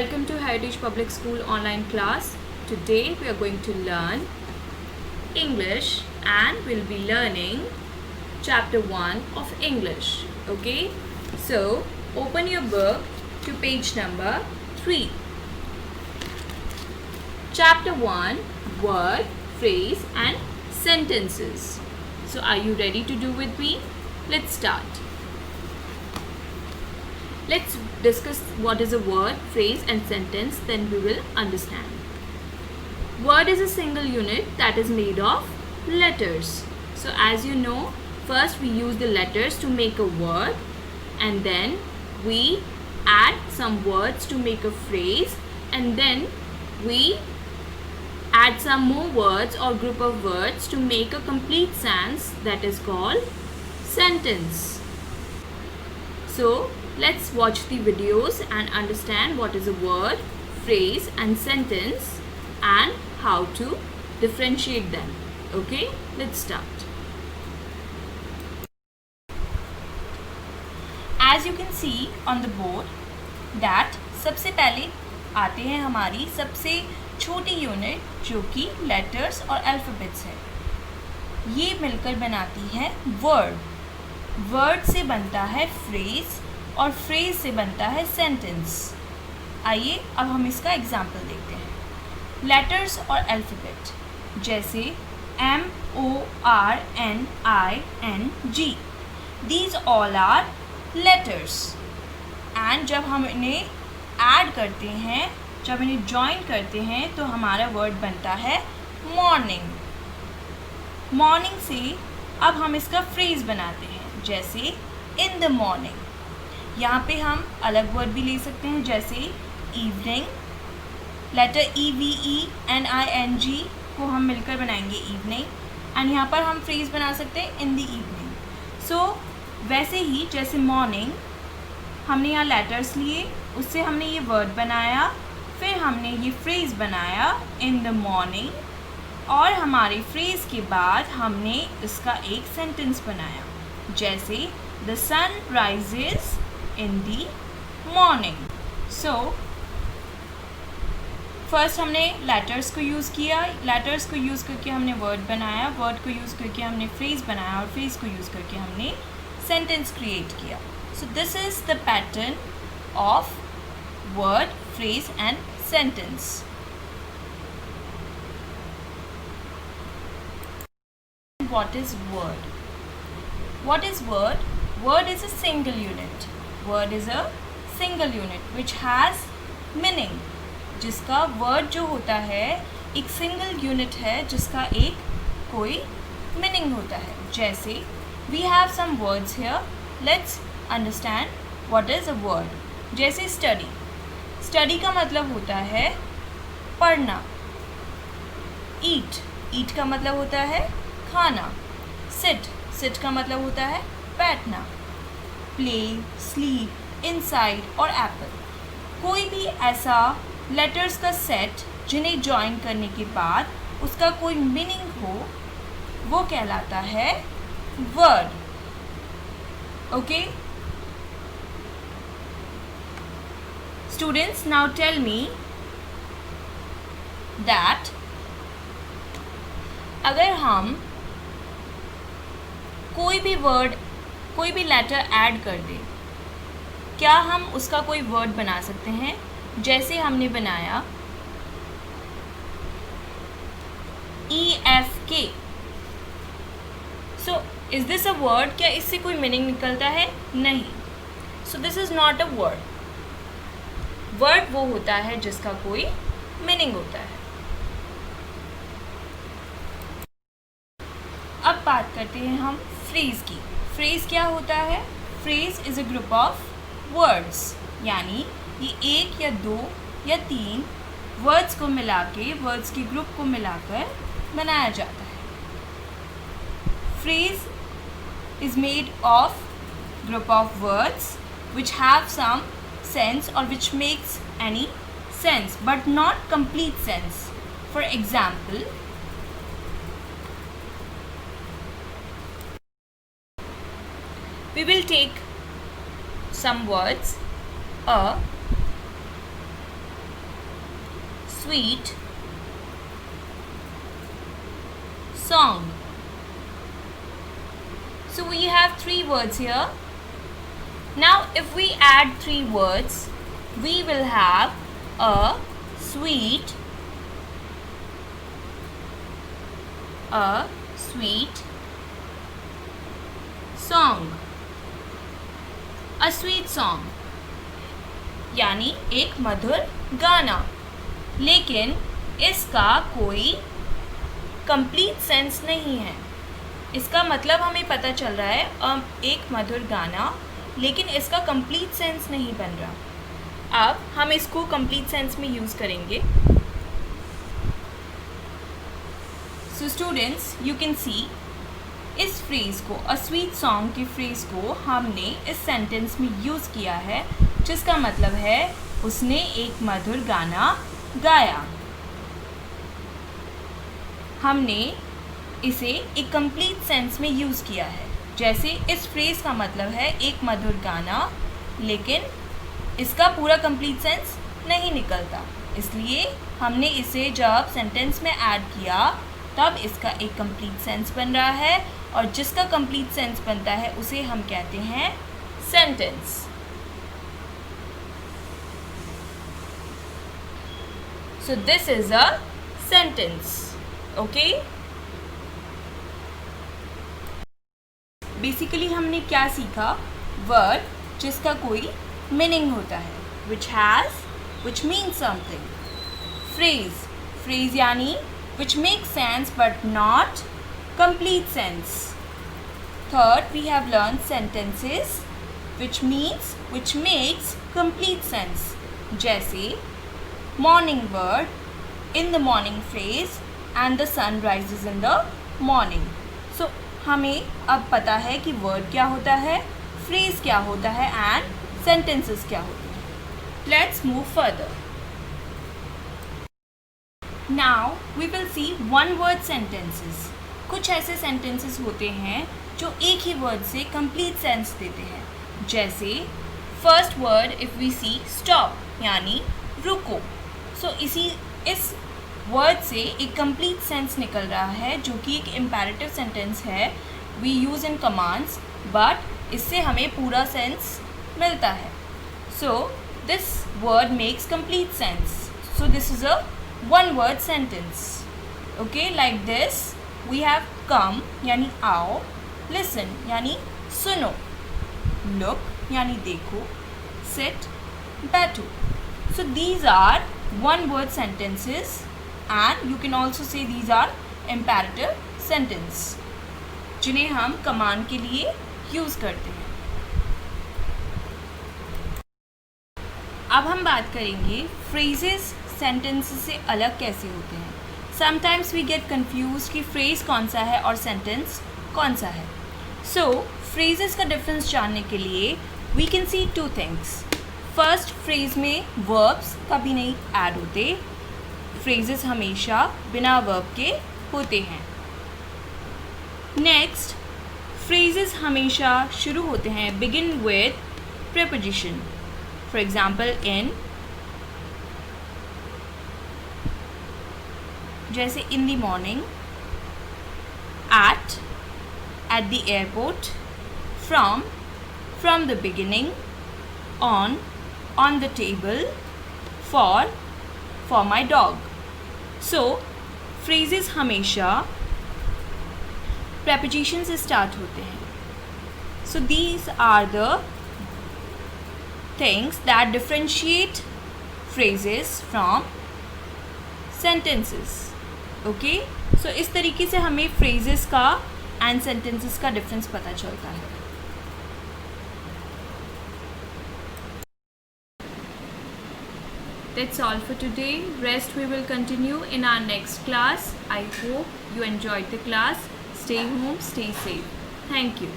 Welcome to Heritage Public School online class. Today we are going to learn English and we'll be learning chapter 1 of English. Okay, so open your book to page number 3. Chapter 1, word, phrase and sentences. So are you ready to do with me? Let's start. Let's discuss what is a word, phrase and sentence, then we will understand. Word is a single unit that is made of letters. So as you know, first we use the letters to make a word and then we add some words to make a phrase and then we add some more words or group of words to make a complete sentence that is called sentence. So let's watch the videos and understand what is a word, phrase and sentence and how to differentiate them. Okay, let's start. As you can see on the board that सबसे पहले आते हैं हमारी सबसे छोटी unit जो कि letters और अल्फ़ाबेट्स है. ये मिलकर बनाती है वर्ड. वर्ड से बनता है फ्रेज और फ्रेज से बनता है सेंटेंस. आइए अब हम इसका एग्जाम्पल देखते हैं. लेटर्स और अल्फ़ाबेट जैसे MORNING, these all are letters and जब हम इन्हें ऐड करते हैं, जब इन्हें जॉइन करते हैं तो हमारा वर्ड बनता है मॉर्निंग. मॉर्निंग से अब हम इसका फ्रेज बनाते हैं जैसे इन द मॉर्निंग. यहाँ पे हम अलग वर्ड भी ले सकते हैं जैसे इवनिंग. लेटर EVENING को हम मिलकर बनाएंगे इवनिंग एंड यहाँ पर हम फ्रेज बना सकते हैं इन द इवनिंग. सो वैसे ही जैसे मॉर्निंग हमने यहाँ लेटर्स लिए, उससे हमने ये वर्ड बनाया, फिर हमने ये फ्रेज बनाया इन द मॉर्निंग और हमारे फ्रेज के बाद हमने इसका एक सेंटेंस बनाया जैसे the sun rises in the morning. So first हमने लेटर्स को यूज़ किया, लेटर्स को यूज़ करके हमने वर्ड बनाया, वर्ड को यूज़ करके हमने फ्रेज बनाया और फ्रेज को यूज़ करके हमने सेंटेंस क्रिएट किया. सो this is the pattern of word, phrase and sentence. What is word? What is word? Word is a single unit. Word is a single unit which has meaning. जिसका word जो होता है एक single unit है जिसका एक कोई meaning होता है. जैसे we have some words here. Let's understand what is a word. जैसे study. Study का मतलब होता है पढ़ना. Eat. Eat का मतलब होता है खाना. Sit. Sit का मतलब होता है बैठना. प्ले, स्लीप, इनसाइड और एप्पल. कोई भी ऐसा लेटर्स का सेट जिन्हें जॉइन करने के बाद उसका कोई मीनिंग हो वो कहलाता है word. Okay students, now tell me that अगर हम कोई भी वर्ड, कोई भी लेटर ऐड कर दे, क्या हम उसका कोई वर्ड बना सकते हैं? जैसे हमने बनाया EFK. So is this a word? क्या इससे कोई मीनिंग निकलता है? नहीं. So this is not a word. Word वो होता है जिसका कोई मीनिंग होता है. अब बात करते हैं हम फ्रेज की. फ्रेज क्या होता है? Phrase is a group of words, यानी ये एक या दो या तीन वर्ड्स को मिला के, वर्ड्स के ग्रुप को मिलाकर बनाया जाता है. Phrase is made of group of words which have some sense और which makes any sense but not complete sense. For example, we will take some words. A sweet song. So we have 3 words here. Now if we add 3 words, we will have a sweet song. A sweet song यानी एक मधुर गाना, लेकिन इसका कोई complete sense नहीं है. इसका मतलब हमें पता चल रहा है एक मधुर गाना, लेकिन इसका कंप्लीट सेंस नहीं बन रहा. अब हम इसको कंप्लीट सेंस में यूज़ करेंगे. So students, you can see इस फ्रेज़ को, अ स्वीट सॉन्ग की फ्रेज़ को हमने इस सेंटेंस में यूज़ किया है, जिसका मतलब है उसने एक मधुर गाना गाया. हमने इसे एक कंप्लीट सेंस में यूज़ किया है. जैसे इस फ्रेज़ का मतलब है एक मधुर गाना, लेकिन इसका पूरा कंप्लीट सेंस नहीं निकलता, इसलिए हमने इसे जब सेंटेंस में ऐड किया तब इसका एक कंप्लीट सेंस बन रहा है, और जिसका कंप्लीट सेंस बनता है उसे हम कहते हैं sentence. So this is a sentence. Okay, basically हमने क्या सीखा? वर्ड जिसका कोई मीनिंग होता है, which means something. Phrase यानी which makes sense but not complete sense. Third, we have learned sentences which makes complete sense. जैसे morning word, in the morning phrase, and the sun rises in the morning. So हमें अब पता है कि word क्या होता है, phrase क्या होता है, एंड सेंटेंसेस क्या होते हैं. Let's move further. Now we will see one word sentences. कुछ ऐसे सेंटेंसेस होते हैं जो एक ही वर्ड से कंप्लीट सेंस देते हैं. जैसे first word if we see stop, यानी रुको. सो इस वर्ड से एक कंप्लीट सेंस निकल रहा है, जो कि एक इम्पेरेटिव सेंटेंस है. We use in commands, but इससे हमें पूरा सेंस मिलता है. So this word makes complete sense. So this is a one word sentence. Okay, like this we have come यानी आओ, लिसन यानी सुनो, लुक यानी देखो, सिट बैठो. So these are one word sentences, and you can also say these are imperative sentence, जिन्हें हम command के लिए यूज़ करते हैं. अब हम बात करेंगे फ्रेजेस सेंटेंसेस से अलग कैसे होते हैं. समटाइम्स वी गेट कन्फ्यूज कि फ्रेज कौन सा है और सेंटेंस कौन सा है. सो फ्रेजेस का डिफरेंस जानने के लिए we can see 2 things. First, phrase में वर्ब्स कभी नहीं ऐड होते. फ्रेजेस हमेशा बिना वर्ब के होते हैं. नेक्स्ट, फ्रेजेस हमेशा शुरू होते हैं begin with preposition. For example in, जैसे in the morning, at the airport, from the beginning, on the table, for my dog. So phrases हमेशा preposition से स्टार्ट होते हैं. So these are the things that differentiate phrases from sentences. Okay, so इस तरीके से हमें phrases का and sentences का डिफरेंस पता चलता है. That's all for today. Rest we will continue in our next class. I hope you enjoyed the class. Stay home, stay safe. Thank you.